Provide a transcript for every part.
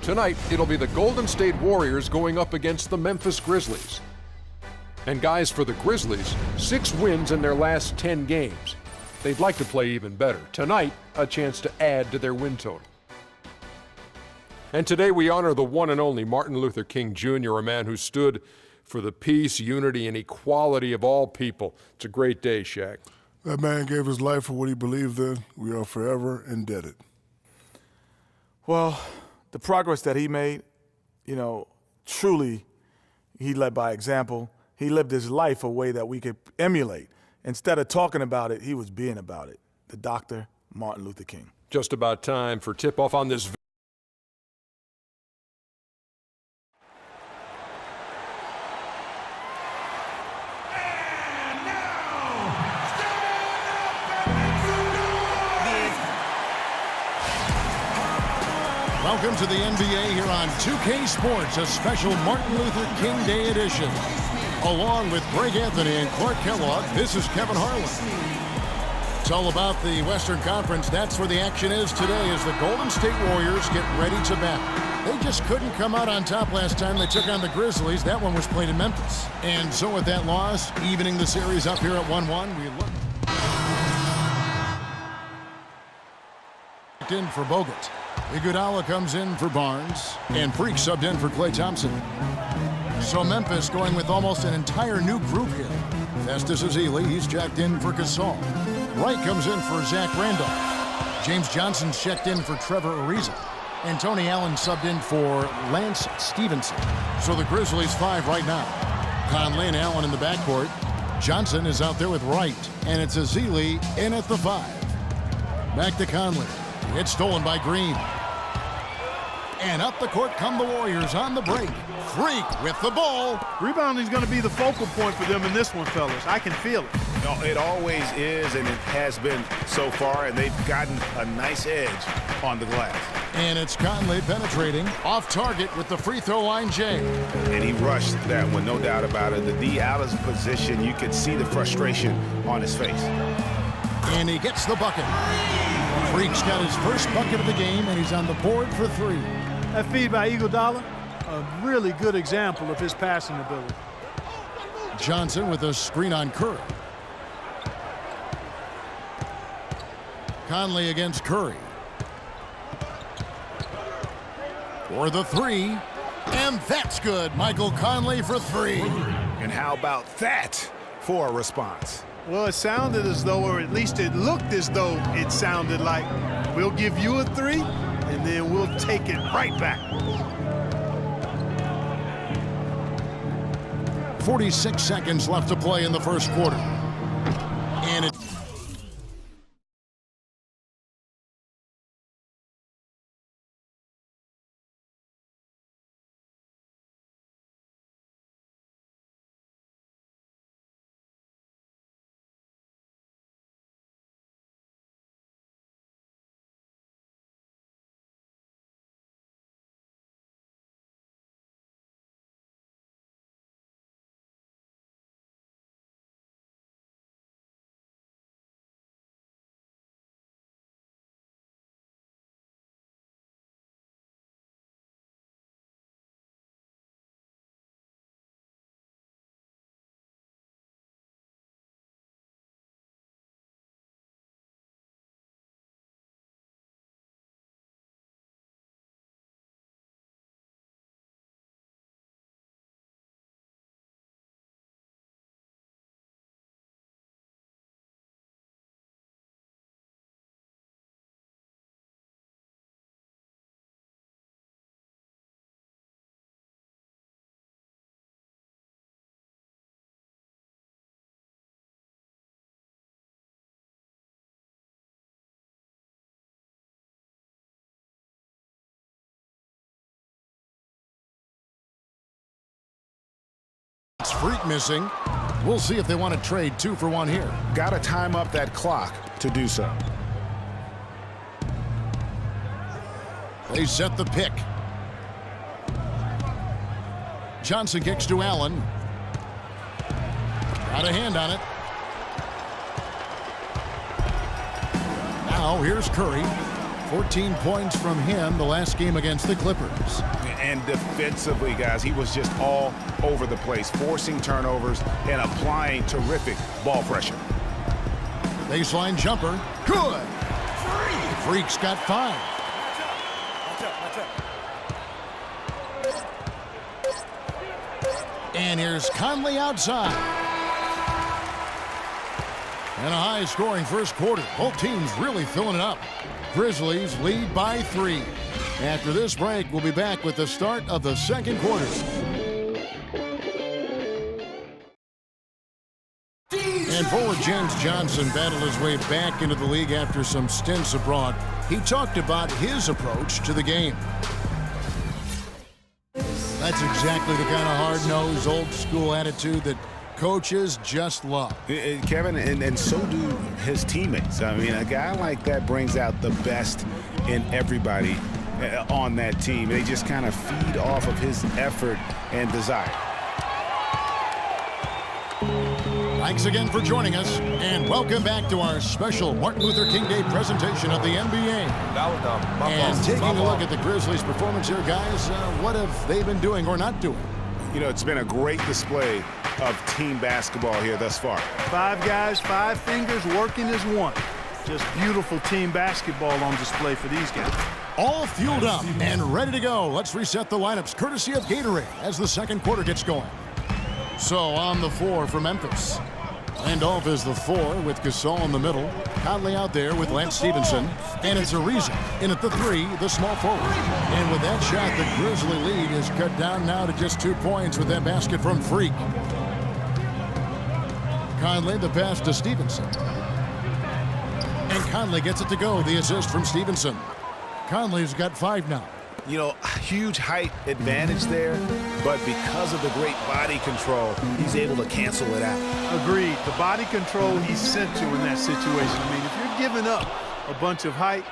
Tonight, it'll be the Golden State Warriors going up against the Memphis Grizzlies. And guys, for the Grizzlies, 6 wins in their last 10 games. They'd like to play even better. Tonight, a chance to add to their win total. And today we honor the one and only Martin Luther King Jr., a man who stood for the peace, unity, and equality of all people. It's a great day, Shaq. That man gave his life for what he believed in. We are forever indebted. Well, the progress that he made, truly, he led by example. He lived his life a way that we could emulate. Instead of talking about it, he was being about it. The Dr. Martin Luther King. Just about time for tip-off on this. Welcome to the NBA here on 2K Sports, a special Martin Luther King Day edition. Along with Greg Anthony and Clark Kellogg, this is Kevin Harlan. It's all about the Western Conference. That's where the action is today as the Golden State Warriors get ready to battle. They just couldn't come out on top last time they took on the Grizzlies. That one was played in Memphis. And so with that loss, evening the series up here at 1-1, we look in for Bogut. Iguodala comes in for Barnes, and Freak subbed in for Klay Thompson. So Memphis going with almost an entire new group here. Festus Ezeli, he's jacked in for Gasol. Wright comes in for Zach Randolph. James Johnson's checked in for Trevor Ariza. And Tony Allen subbed in for Lance Stevenson. So the Grizzlies 5 right now. Conley and Allen in the backcourt. Johnson is out there with Wright, and it's Ezeli in at the 5. Back to Conley. It's stolen by Green. And up the court come the Warriors on the break. Freak with the ball. Rebounding is going to be the focal point for them in this one, fellas. I can feel it. No, it always is, and it has been so far, and they've gotten a nice edge on the glass. And it's Conley penetrating. Off target with the free throw line, Jay. And he rushed that one, no doubt about it. The D out of his position, you could see the frustration on his face. And he gets the bucket. Freak's got his first bucket of the game, and he's on the board for 3. That feed by Iguodala, a really good example of his passing ability. Johnson with a screen on Curry. Conley against Curry. For the 3. And that's good. Michael Conley for 3. And how about that for a response? Well, it sounded as though, or at least it looked as though it sounded like, we'll give you a 3, and then we'll take it right back. 46 seconds left to play in the first quarter. And it Freak missing. We'll see if they want to trade 2 for 1 here. Got to time up that clock to do so. They set the pick. Johnson kicks to Allen. Got a hand on it. Now here's Curry. 14 points from him the last game against the Clippers. And defensively, guys, he was just all over the place, forcing turnovers and applying terrific ball pressure. Baseline jumper. Good. Freak's got 5. And here's Conley outside. And a high-scoring first quarter. Both teams really filling it up. Grizzlies lead by 3. After this break, we'll be back with the start of the second quarter. And forward James Johnson battled his way back into the league after some stints abroad. He talked about his approach to the game. That's exactly the kind of hard-nosed, old-school attitude that coaches just love. Kevin, and so do his teammates. I mean, a guy like that brings out the best in everybody on that team. They just kind of feed off of his effort and desire. Thanks again for joining us, and welcome back to our special Martin Luther King Day presentation of the NBA. And taking a look at the Grizzlies' performance here, guys, what have they been doing or not doing? You know, it's been a great display of team basketball here thus far. 5 guys, 5 fingers working as one. Just beautiful team basketball on display for these guys. All fueled up and ready to go. Let's reset the lineups courtesy of Gatorade as the second quarter gets going. So on the floor for Memphis, Randolph is the 4 with Gasol in the middle. Conley out there with Lance Stevenson. And it's Ariza in at the 3, the small forward. And with that shot, the Grizzly lead is cut down now to just 2 points with that basket from Freak. Conley the pass to Stevenson. And Conley gets it to go. The assist from Stevenson. Conley's got 5 now. You know, huge height advantage there, but because of the great body control, he's able to cancel it out. Agreed. The body control he's sent to in that situation. I mean, if you're giving up a bunch of height,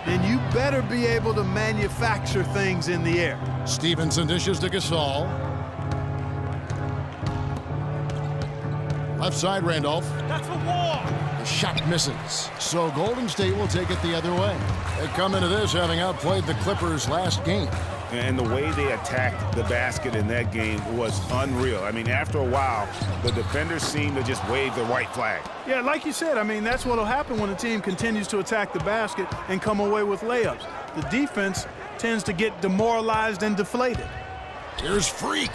then you better be able to manufacture things in the air. Stevenson dishes to Gasol. Left side, Randolph. That's a wall. The shot misses. So Golden State will take it the other way. They come into this having outplayed the Clippers last game. And the way they attacked the basket in that game was unreal. I mean, after a while, the defenders seemed to just wave the white flag. Yeah, like you said, I mean, that's what will happen when a team continues to attack the basket and come away with layups. The defense tends to get demoralized and deflated. Here's Freak.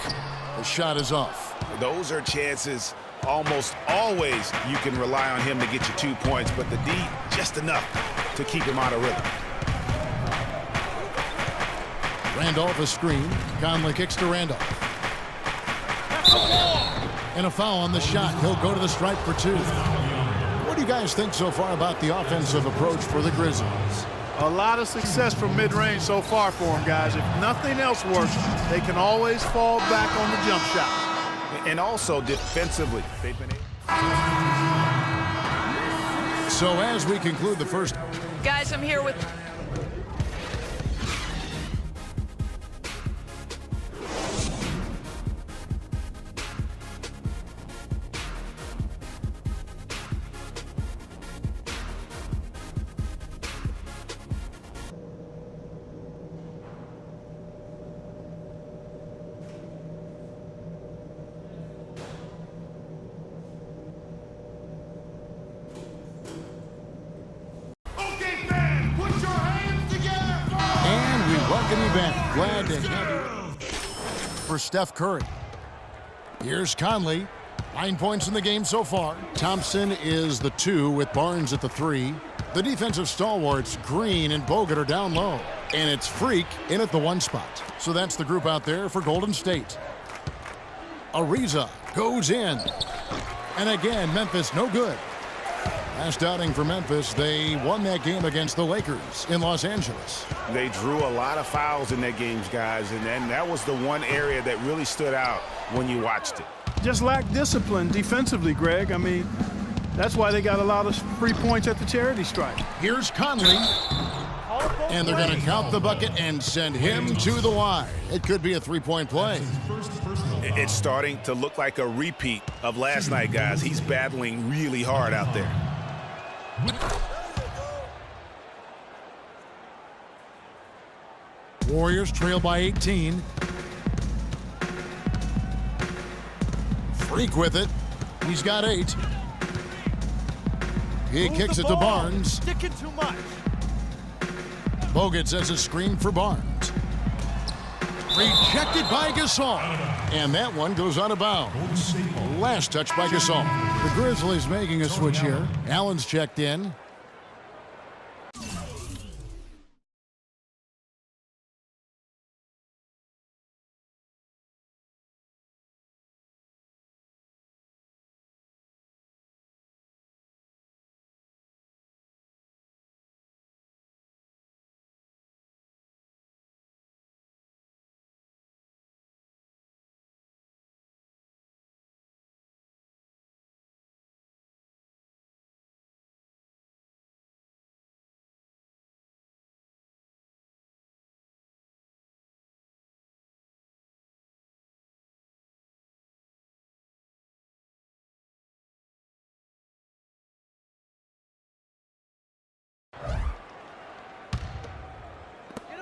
The shot is off. Those are chances almost always you can rely on him to get you 2 points, but the D, just enough to keep him out of rhythm. Randolph a screen. Conley kicks to Randolph. And a foul on the shot. He'll go to the stripe for 2. What do you guys think so far about the offensive approach for the Grizzlies? A lot of success from mid-range so far for them, guys. If nothing else works, they can always fall back on the jump shot. And also defensively, they've been able. So as we conclude the first... Guys, I'm here with... Welcome you back. Glad to have you for Steph Curry. Here's Conley. 9 points in the game so far. Thompson is the 2 with Barnes at the 3. The defensive stalwarts, Green and Bogut, are down low. And it's Freak in at the 1 spot. So that's the group out there for Golden State. Ariza goes in. And again, Memphis no good. Last outing for Memphis, they won that game against the Lakers in Los Angeles. They drew a lot of fouls in their games, guys, and that was the one area that really stood out when you watched it. Just lack discipline defensively, Greg. I mean, that's why they got a lot of free points at the charity stripe. Here's Conley. And they're going to count the bucket and send him to the line. It could be a 3-point play. It's starting to look like a repeat of last night, guys. He's battling really hard out there. Warriors trail by 18. Freak with it. He's got 8. He kicks it to Barnes. Sticking too much. Bogut sets a screen for Barnes. Rejected by Gasol. And that one goes out of bounds. Last touch by Gasol. The Grizzlies making a switch here. Allen's checked in.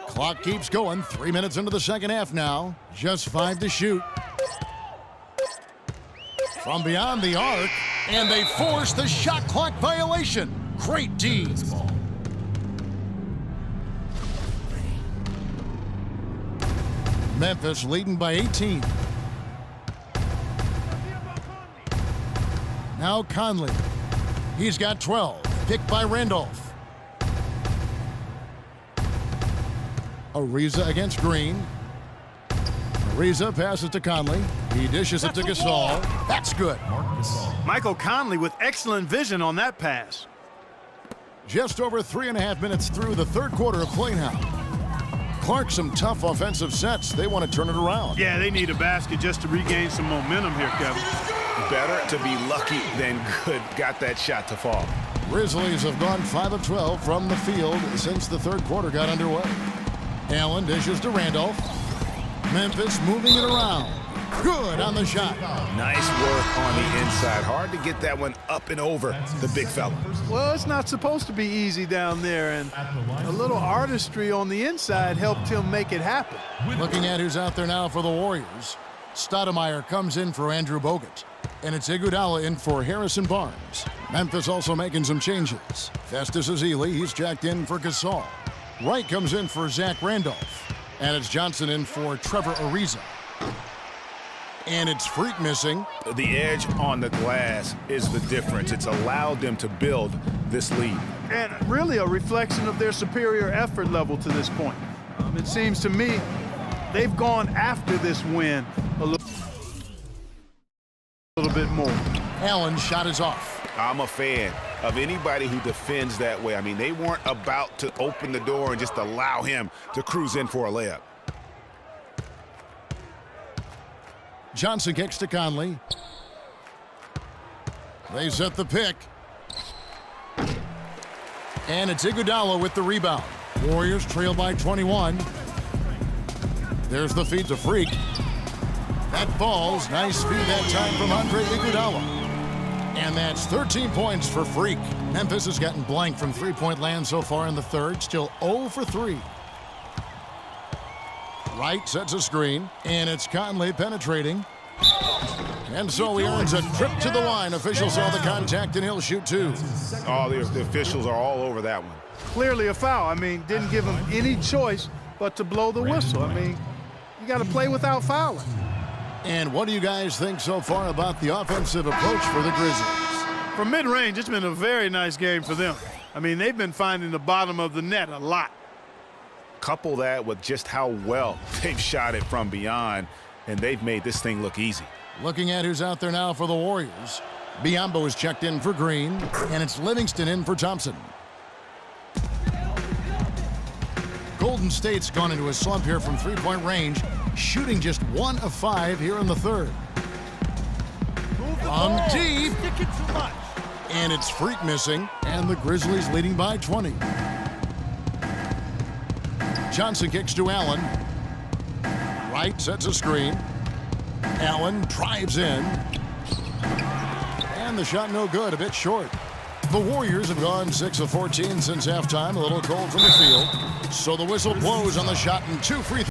Clock keeps going. 3 minutes into the second half now. Just 5 to shoot. From beyond the arc, and they force the shot clock violation. Great D. Memphis leading by 18. Now Conley. He's got 12. Picked by Randolph. Ariza against Green. Ariza passes to Conley. He dishes it to Gasol. That's good. Michael Conley with excellent vision on that pass. Just over 3.5 minutes through the third quarter of play now. Clark, some tough offensive sets. They want to turn it around. Yeah, they need a basket just to regain some momentum here, Kevin. Better to be lucky than good. Got that shot to fall. Grizzlies have gone 5 of 12 from the field since the third quarter got underway. Allen dishes to Randolph. Memphis moving it around. Good on the shot. Nice work on the inside. Hard to get that one up and over the big fella. Well, it's not supposed to be easy down there, and a little artistry on the inside helped him make it happen. Looking at who's out there now for the Warriors. Stoudemire comes in for Andrew Bogut. And it's Iguodala in for Harrison Barnes. Memphis also making some changes. Festus Ezeli, he's jacked in for Gasol. Wright comes in for Zach Randolph. And it's Johnson in for Trevor Ariza. And it's Freak missing. The edge on the glass is the difference. It's allowed them to build this lead. And really a reflection of their superior effort level to this point. It seems to me they've gone after this win a little bit more. Allen's shot is off. I'm a fan of anybody who defends that way. I mean, they weren't about to open the door and just allow him to cruise in for a layup. Johnson kicks to Conley. They set the pick. And it's Iguodala with the rebound. Warriors trail by 21. There's the feed to Freak. That falls. Nice feed that time from Andre Iguodala. And that's 13 points for Freak. Memphis has gotten blank from three-point land so far in the third. Still 0 for 3. Wright sets a screen, and it's Conley penetrating. And so he earns a trip to the line. Officials saw the contact, and he'll shoot 2. Oh, the officials are all over that one. Clearly a foul. I mean, didn't give him any choice but to blow the whistle. I mean, you got to play without fouling. And what do you guys think so far about the offensive approach for the Grizzlies? From mid-range, it's been a very nice game for them. I mean, they've been finding the bottom of the net a lot. Couple that with just how well they've shot it from beyond, and they've made this thing look easy. Looking at who's out there now for the Warriors. Biyombo is checked in for Green, and it's Livingston in for Thompson. Golden State's gone into a slump here from three-point range, shooting just 1 of 5 here in the third. From deep. And it's Freak missing, and the Grizzlies leading by 20. Johnson kicks to Allen. Wright sets a screen. Allen drives in. And the shot no good, a bit short. The Warriors have gone 6 of 14 since halftime. A little cold from the field. So the whistle blows on the shot and 2 free throws.